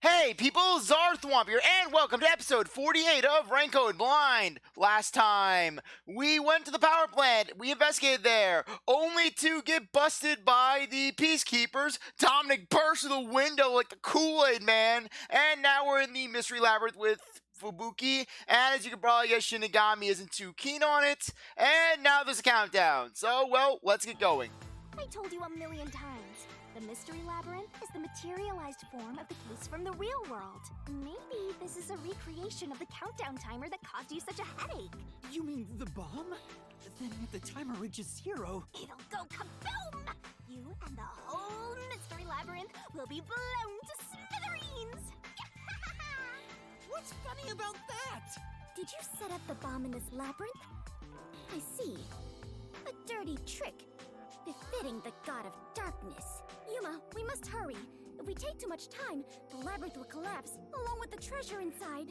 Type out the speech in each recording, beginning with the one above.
Hey people, CzarThwomp here, and welcome to episode 48 of Raincoat Blind. Last time, we went to the power plant, we investigated there, only to get busted by the peacekeepers. Dominic burst through the window like the Kool-Aid man, and now we're in the Mystery Labyrinth with Fubuki, and as you can probably guess, Shinigami isn't too keen on it, and now there's a countdown. So, well, let's get going. I told you a million times. The Mystery Labyrinth is the materialized form of the case from the real world. Maybe this is a recreation of the countdown timer that caused you such a headache. You mean the bomb? Then if the timer reaches 0... It'll go kaboom! You and the whole Mystery Labyrinth will be blown to smithereens! What's funny about that? Did you set up the bomb in this labyrinth? I see. A dirty trick. Befitting the god of darkness. Yuma, we must hurry. If we take too much time, the labyrinth will collapse, along with the treasure inside.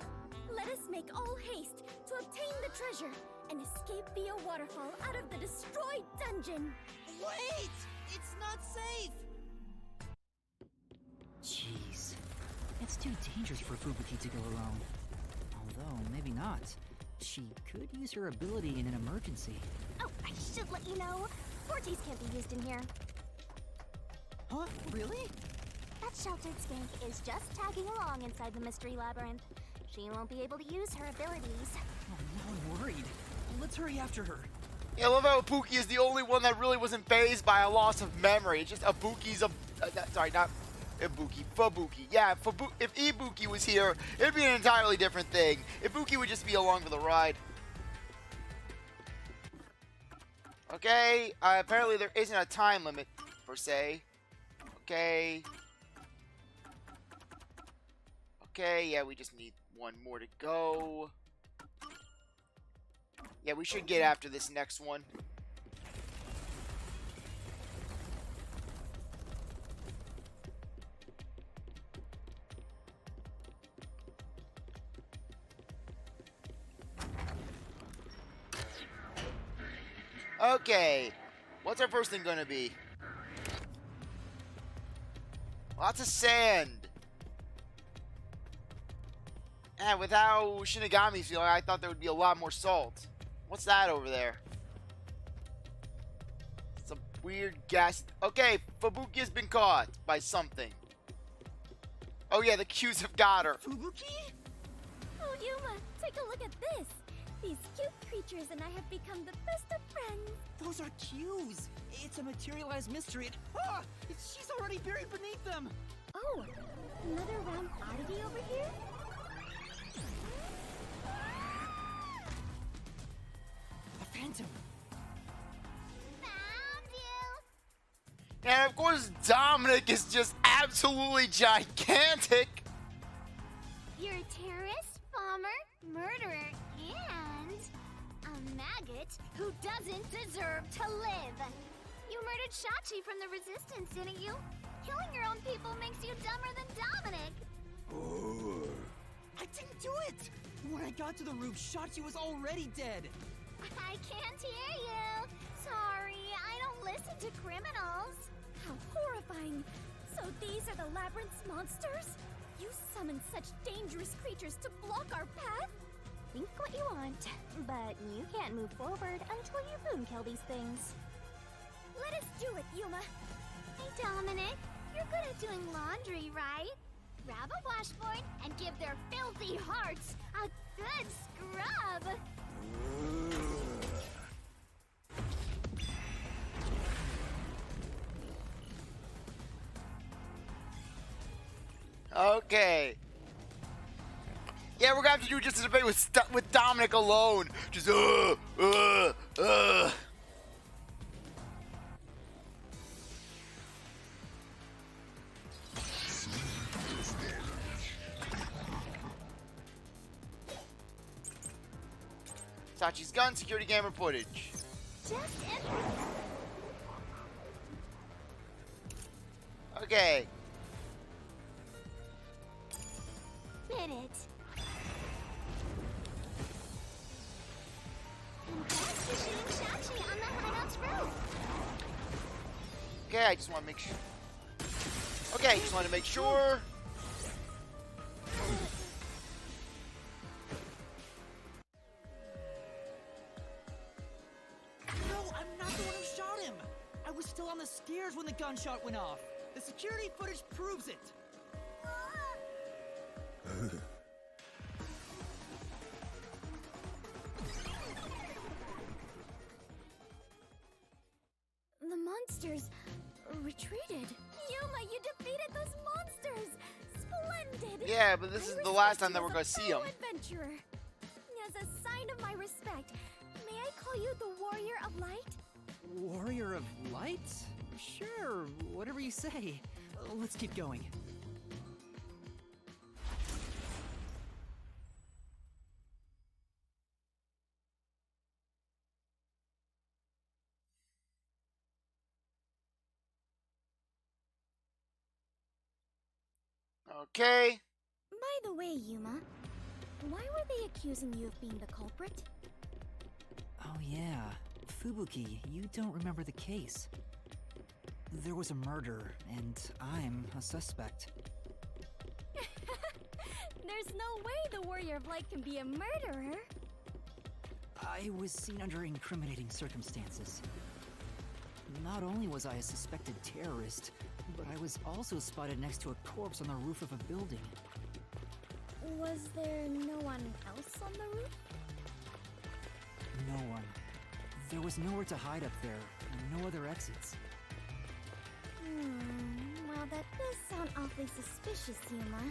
Let us make all haste to obtain the treasure and escape via waterfall out of the destroyed dungeon. Wait! It's not safe! Jeez. It's too dangerous for Fubuki to go alone. Although, maybe not. She could use her ability in an emergency. Oh, I should let you know. Fortes can't be used in here. Huh? Really? That sheltered skank is just tagging along inside the Mystery Labyrinth. She won't be able to use her abilities. Oh, now I'm worried. Let's hurry after her. Yeah, I love how Ibuki is the only one that really wasn't fazed by a loss of memory. It's just Ibuki's sorry, not Ibuki, Fubuki. Yeah, if Ibuki was here, it'd be an entirely different thing. Ibuki would just be along for the ride. Okay, apparently there isn't a time limit, per se. Okay. Okay, yeah, we just need one more to go. Yeah, we should get after this next one. Okay, what's our first thing gonna be? Lots of sand. And with how Shinigami's feeling, I thought there would be a lot more salt. What's that over there? Some weird gas. Okay, Fubuki has been caught by something. Oh yeah, the Qs have got her. Fubuki? Oh, Yuma, take a look at this. These cute creatures and I have become the best of friends. Those are cues. It's a materialized mystery. She's already buried beneath them. Oh, another round oddity over here? A phantom. Found you! And of course, Dominic is just absolutely gigantic. You're a terrorist, bomber, murderer, and a maggot who doesn't deserve to live. You murdered Shachi from the Resistance, didn't you? Killing your own people makes you dumber than Dominic. I didn't do it! When I got to the roof, Shachi was already dead. I can't hear you. Sorry, I don't listen to criminals. How horrifying. So these are the Labyrinth's monsters? You summoned such dangerous creatures to block our path? Think what you want, but you can't move forward until you boom kill these things. Let us do it, Yuma. Hey, Dominic. You're good at doing laundry, right? Grab a washboard and give their filthy hearts a good scrub. Okay. Yeah, we're gonna have to do just a debate with Dominic alone. Just Sachi's gun, security camera footage. Just Okay. Bit it. And that's for shooting Shachi on the hideout's roof. Okay, I just want to make sure. Okay, just want to make sure. the stairs when the gunshot went off. The security footage proves it. The monsters retreated. Yuma, you defeated those monsters! Splendid! Yeah, but this is the last time that we're gonna see them. Adventurer. As a sign of my respect, may I call you the Warrior of Light? Warrior of Light? Sure, whatever you say. Let's keep going. Okay. By the way, Yuma, why were they accusing you of being the culprit? Oh yeah, Fubuki, you don't remember the case. There was a murder, and I'm a suspect. There's no way the Warrior of Light can be a murderer. I was seen under incriminating circumstances. Not only was I a suspected terrorist, but I was also spotted next to a corpse on the roof of a building. Was there no one else on the roof? No one. There was nowhere to hide up there, and no other exits. Well, that does sound awfully suspicious, Yuma.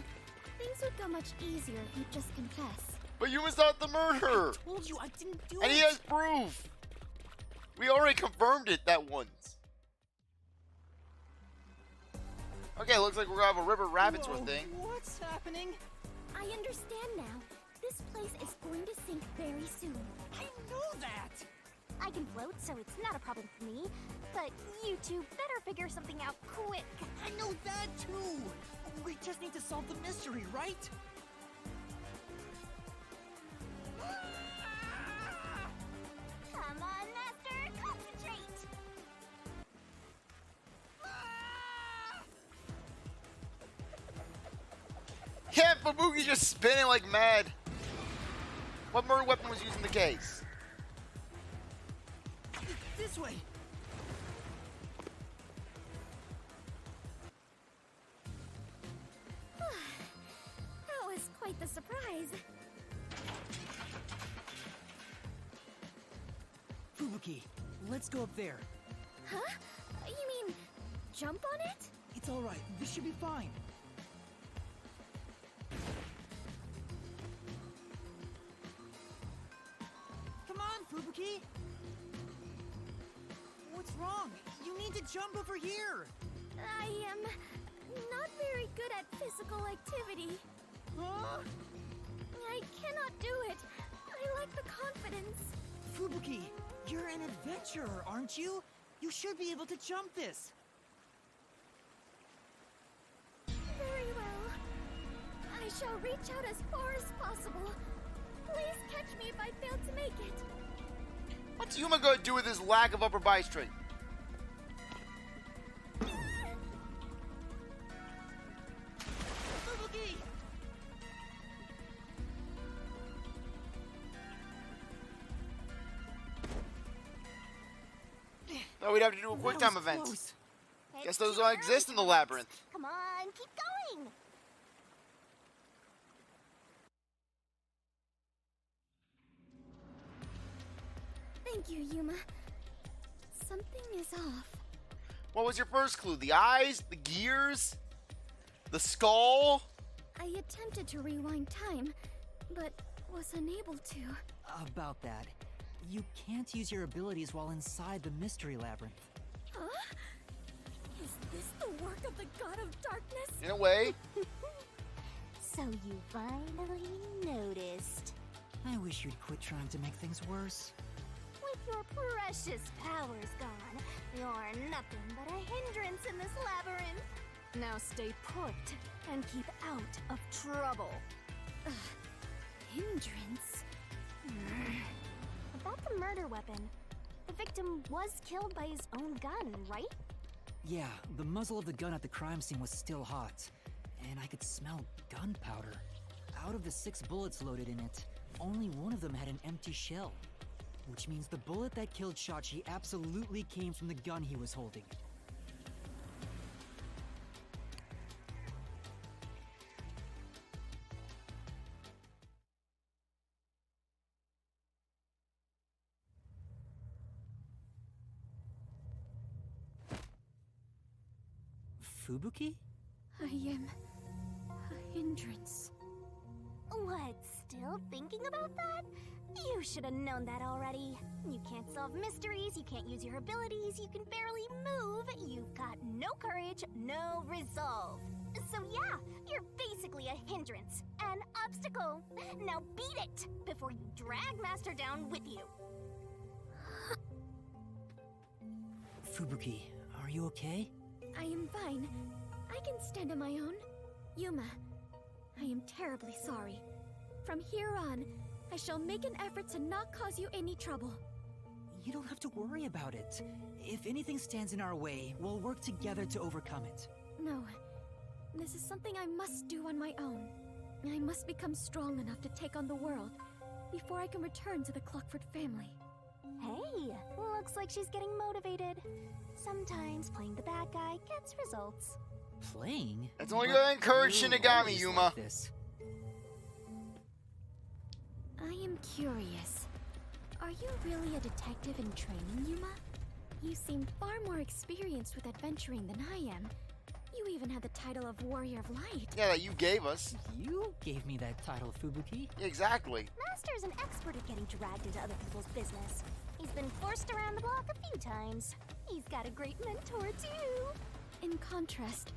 Things would go much easier if you'd just confess. But Yuma's not the murderer! I told you I didn't do And it. he has proof! We already confirmed it that once. Okay, looks like we're gonna have a river rabbit sort of thing. What's happening? I understand now. This place is going to sink very soon. I know that. I can float, so it's not a problem for me. But you two better figure something out quick. I know that too. We just need to solve the mystery, right? Come on, Master, concentrate! Yeah, Fubuki just spinning like mad. What murder weapon was used in the case? This way. That was quite the surprise. Fubuki, let's go up there. Huh? You mean jump on it? It's all right. This should be fine. Come on, Fubuki. What's wrong? You need to jump over here. I am not very good at physical activity. Huh? I cannot do it. I lack the confidence. Fubuki, you're an adventurer, aren't you? You should be able to jump this. Very well. I shall reach out as far as possible. Please catch me if I fail to make it. What's Yuma gonna do with his lack of upper body strength? Fubuki! No, we'd have to do a quick time That was event. close. Guess those don't exist in the labyrinth. Come on, keep going. Thank you, Yuma. Something is off. What was your first clue? The eyes? The gears? The skull? I attempted to rewind time, but was unable to. About that, you can't use your abilities while inside the Mystery Labyrinth. Huh? Is this the work of the God of Darkness? In a way. So you finally noticed. I wish you'd quit trying to make things worse. With your precious powers gone, you're nothing but a hindrance in this labyrinth. Now stay put and keep out of trouble. Hindrance? About the murder weapon. The victim was killed by his own gun, right? Yeah, the muzzle of the gun at the crime scene was still hot, and I could smell gunpowder. Out of the 6 bullets loaded in it, only one of them had an empty shell. Which means the bullet that killed Shachi absolutely came from the gun he was holding. Fubuki? I am a hindrance. What, still thinking about that? You should have known that already. You can't solve mysteries, you can't use your abilities, you can barely move, you've got no courage, no resolve. So yeah, you're basically a hindrance, an obstacle. Now beat it before you drag Master down with you. Fubuki, are you okay? I am fine. I can stand on my own. Yuma, I am terribly sorry. From here on, I shall make an effort to not cause you any trouble. You don't have to worry about it. If anything stands in our way, we'll work together to overcome it. No, this is something I must do on my own. I must become strong enough to take on the world before I can return to the Clockford family. Hey, looks like she's getting motivated. Sometimes playing the bad guy gets results. Playing? That's only But gonna encourage you're Shinigami, always Yuma. like this. I am curious. Are you really a detective in training, Yuma? You seem far more experienced with adventuring than I am. You even had the title of Warrior of Light. Yeah, that you gave us. You gave me that title, Fubuki. Exactly. Master's an expert at getting dragged into other people's business. He's been forced around the block a few times. He's got a great mentor, too. In contrast,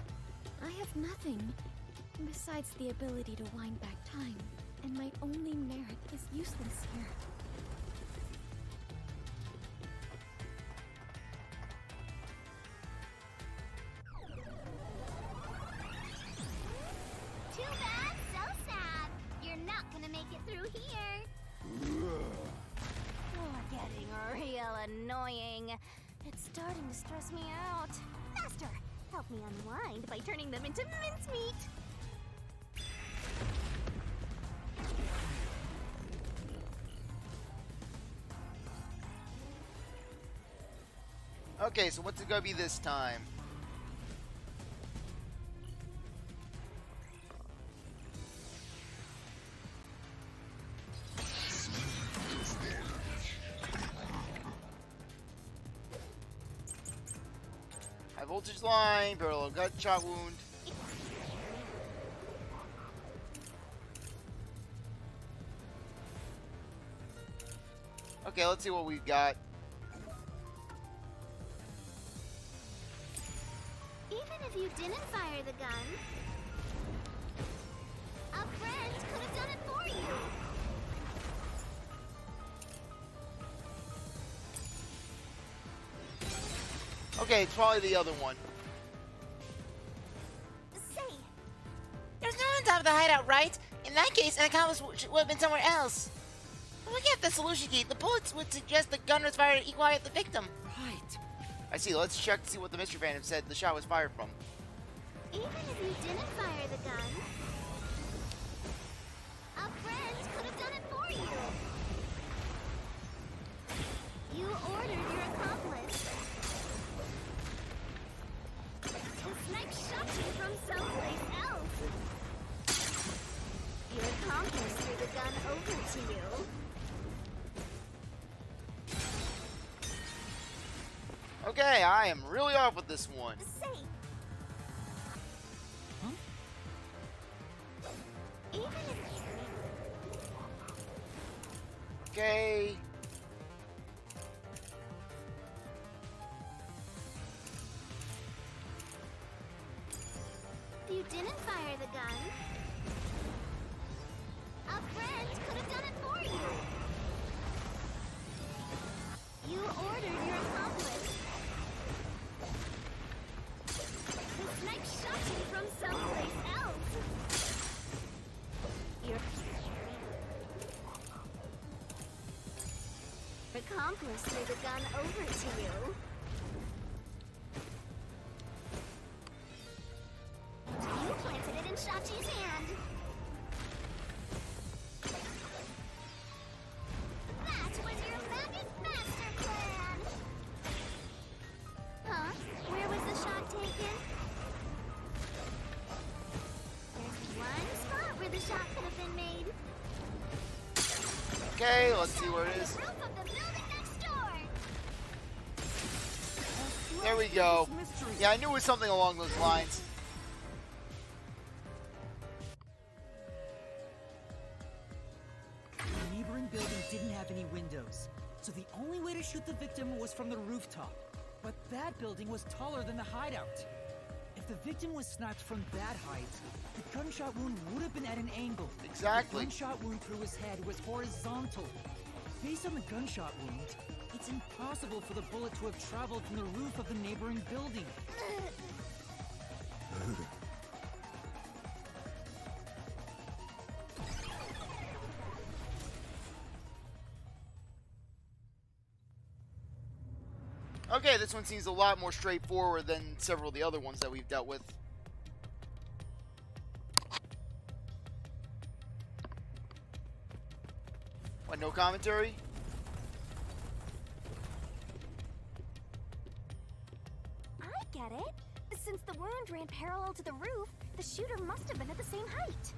I have nothing besides the ability to wind back time, and my only merit is useless here. Too bad, so sad. You're not gonna make it through here. You're getting real annoying. It's starting to stress me out. Master, help me unwind by turning them into mincemeat. Okay, so what's it gonna be this time? High voltage line, parallel gunshot wound. Okay, let's see what we've got. Even if you didn't fire the gun, a friend could have done it for you. Okay, it's probably the other one. Say, There's no one on top of the hideout, right? In that case, an accomplice would have been somewhere else. Looking at the solution key, the bullets would suggest the gun was fired equally at the victim. Right. I see, let's check to see what the mystery fandom said the shot was fired from. even if you didn't fire the gun, a friend could have done it for you. You ordered your accomplice. The snipe shot you from someplace else. Your accomplice threw the gun over to you. Okay, I am really off with this one. Say, Huh? even if Okay. you didn't fire the gun, a friend could have done it for you. You ordered your accomplice. The snipe shot you from someplace else. Your accomplice threw the gun over to you. You planted it in Shachi's hand. That was your magic master plan! Huh? Where was the shot taken? There's one spot where the shot could have been made. Okay, let's see where it is. The roof of the building next door! There we go. Yeah, I knew it was something along those lines. neighboring building didn't have any windows, so the only way to shoot the victim was from the rooftop. But that building was taller than the hideout. If the victim was sniped from that height, the gunshot wound would have been at an angle. Exactly. The gunshot wound through his head was horizontal. Based on the gunshot wound, it's impossible for the bullet to have traveled from the roof of the neighboring building. Okay, this one seems a lot more straightforward than several of the other ones that we've dealt with. What, no commentary? I get it. Since the wound ran parallel to the roof, the shooter must have been at the same height.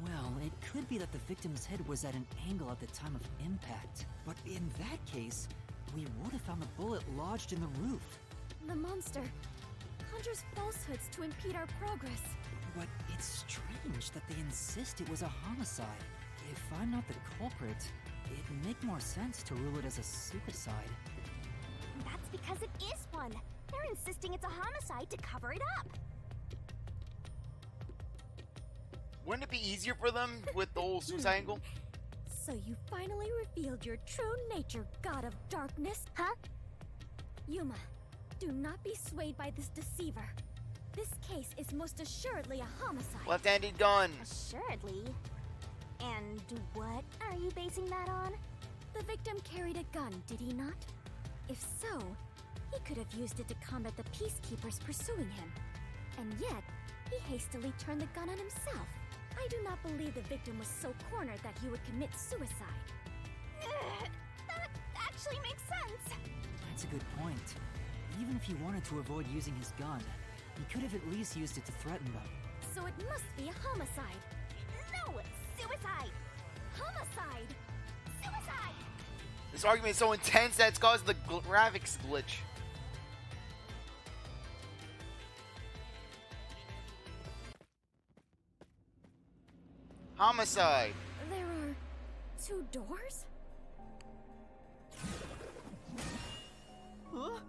Well, it could be that the victim's head was at an angle at the time of impact. But in that case, we would have found the bullet lodged in the roof. The monster conjures falsehoods to impede our progress. But it's strange that they insist it was a homicide. If I'm not the culprit, it'd make more sense to rule it as a suicide. That's because it is one. They're insisting it's a homicide to cover it up. Wouldn't it be easier for them with the whole suicide angle? So you finally revealed your true nature, God of Darkness. Huh? Yuma, do not be swayed by this deceiver. This case is most assuredly a homicide. Left-handed gun. Assuredly. And what are you basing that on? The victim carried a gun, did he not? If so, he could have used it to combat the peacekeepers pursuing him. And yet, he hastily turned the gun on himself. I do not believe the victim was so cornered that he would commit suicide. That actually makes sense. That's a good point. Even if he wanted to avoid using his gun, he could have at least used it to threaten them. So it must be a homicide. No, suicide. Homicide! Suicide. This argument is so intense that it's caused the graphics glitch. Homicide. There are 2 doors? Huh?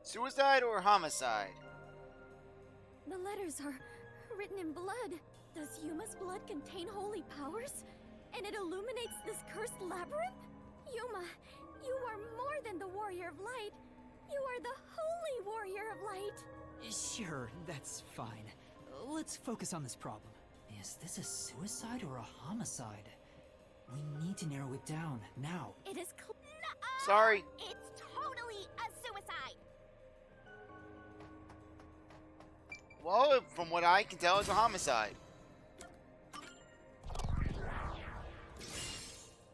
Suicide or homicide? The letters are written in blood. Does Yuma's blood contain holy powers? And it illuminates this cursed labyrinth? Yuma, you are more than the warrior of light. You are the holy warrior of light. Sure, that's fine. Let's focus on this problem. Is this a suicide or a homicide? We need to narrow it down, now. It is Sorry. It's totally a suicide. Well, from what I can tell, it's a homicide.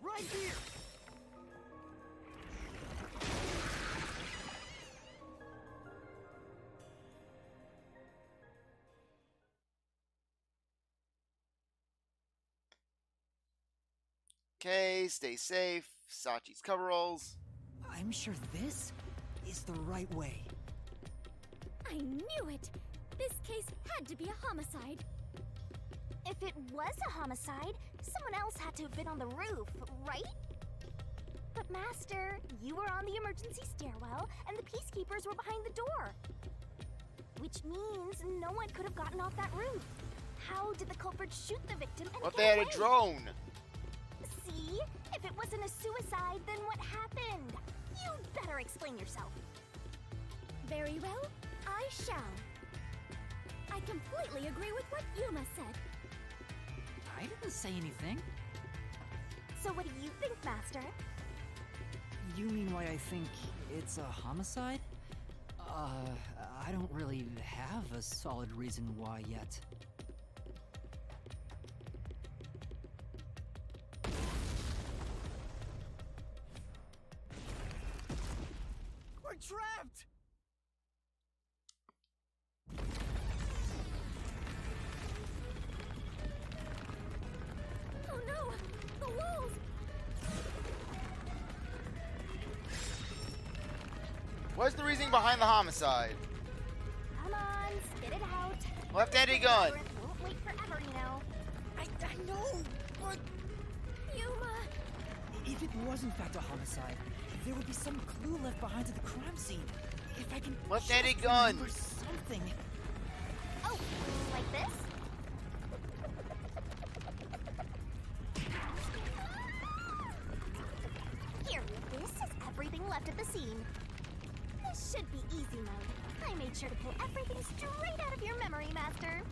Right here! Okay, stay safe. Sachi's coveralls. I'm sure this is the right way. I knew it! This case had to be a homicide. If it was a homicide, someone else had to have been on the roof, right? But Master, you were on the emergency stairwell, and the peacekeepers were behind the door. Which means no one could have gotten off that roof. How did the culprit shoot the victim and What if get they had away? a drone? See? If it wasn't a suicide, then what happened? You'd better explain yourself. Very well, I shall. I completely agree with what Yuma said. I didn't say anything. So what do you think, Master? You mean why I think it's a homicide? I don't really have a solid reason why yet. We're trapped! Oh no! The walls! What's the reasoning behind the homicide? Come on, spit it out. Left-handed gun. Won't wait forever, you know. I know, but Yuma! if it was in fact a homicide, there would be some clue left behind at the crime scene. If I can Left-handed just gun. remember something. Oh, like this? Here, this is everything left at the scene. This should be easy mode. I made sure to pull everything straight out of your memory, Master.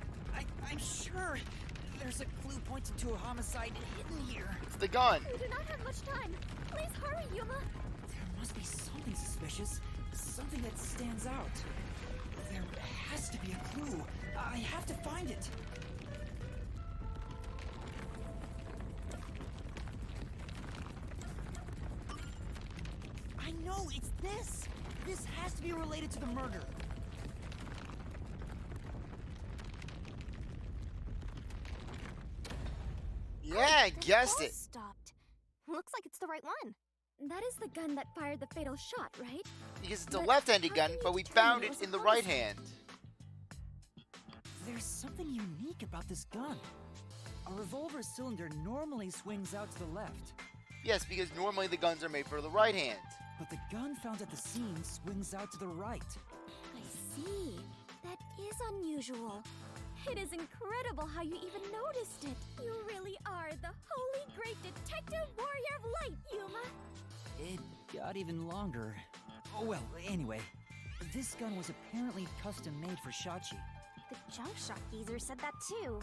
I'm sure there's a clue pointing to a homicide hidden here. It's the gun. We do not have much time. Please hurry, Yuma! There must be something suspicious, something that stands out. There has to be a clue. I have to find it. I know, it's this! This has to be related to the murder. Yeah, The guessed pulse it. stopped. Looks like it's the right one. That is the gun that fired the fatal shot, right? Because it's a But left-handed how gun, can you but we determine found it it was in a the right homicide? hand. There's something unique about this gun. A revolver cylinder normally swings out to the left, Yes, because normally the guns are made for the right hand. but the gun found at the scene swings out to the right. I see. That is unusual. It is incredible how you even noticed it. You really are the holy great detective warrior of light, Yuma. It got even longer. Oh, well, anyway. This gun was apparently custom made for Shachi. The junk shot geezer said that too.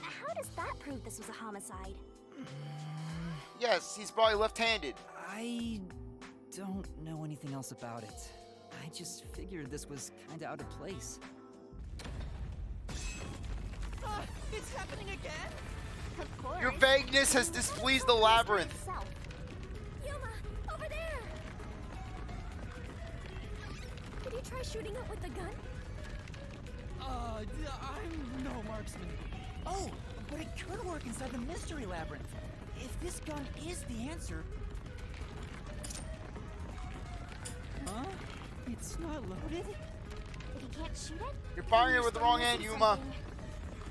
How does that prove this was a homicide? Yes, he's probably left-handed. I don't know anything else about it. I just figured this was kinda out of place. It's happening again? Of course. Your vagueness has displeased the labyrinth. Itself. Yuma, over there! Did you try shooting it with the gun? I'm no marksman. Oh, but it could work inside the Mystery Labyrinth. If this gun is the answer... Huh? It's not loaded? If you can't shoot it, You're firing then it with the you're wrong still hand, missing Yuma. something.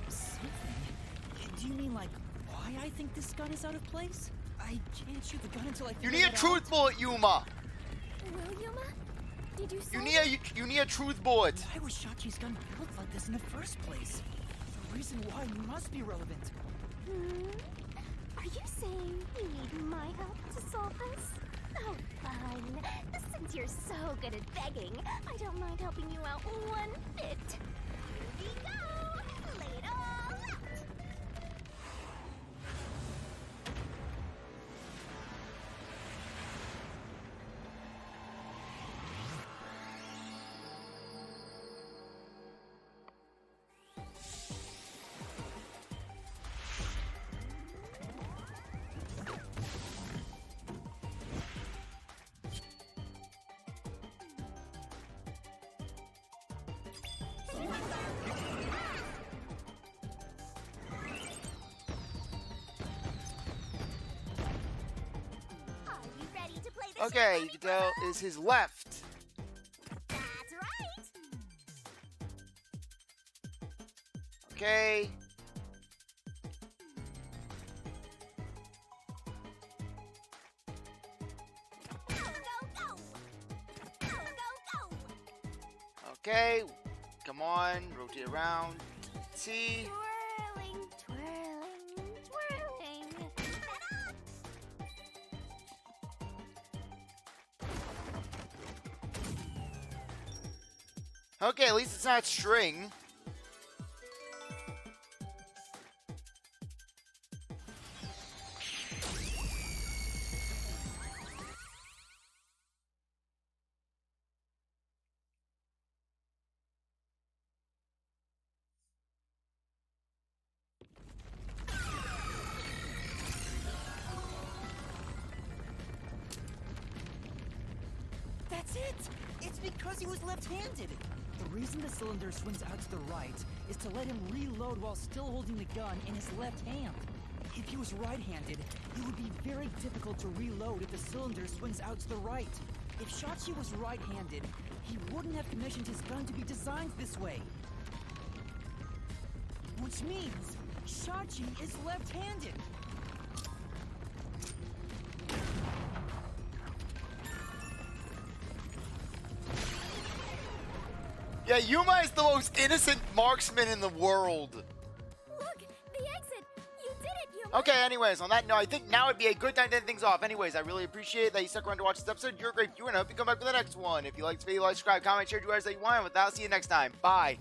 Something? Do you mean like why I think this gun is out of place? I can't shoot the gun until I You figure need a that truth out. bullet, Yuma. Will, Yuma? Did you say You need a truth bullet. Why was Shachi's gun built like this in the first place? The reason why must be relevant. Are you saying you need my help to solve this? Oh, fine. Since you're so good at begging, I don't mind helping you out one bit. Here we go! Lay it all out! Are you ready to play this? Okay, you can tell is his left. That's right! Okay. Go, go, go! Go, go, go! Okay. Come on, rotate around. T. Twirling, twirling, twirling. Ta-da! Okay, at least it's not string. That's it! It's because he was left-handed! The reason the cylinder swings out to the right is to let him reload while still holding the gun in his left hand. If he was right-handed, it would be very difficult to reload if the cylinder swings out to the right. If Shachi was right-handed, he wouldn't have commissioned his gun to be designed this way. which means Shachi is left-handed. Yeah, Yuma is the most innocent marksman in the world. Look, the exit. You did it, Yuma. Okay, anyways, on that note, I think now would be a good time to end things off. Anyways, I really appreciate that you stuck around to watch this episode. You're a great viewer, and I hope you come back for the next one. If you like this video, like, subscribe, comment, share, do whatever that you want. And with that, I'll see you next time. Bye.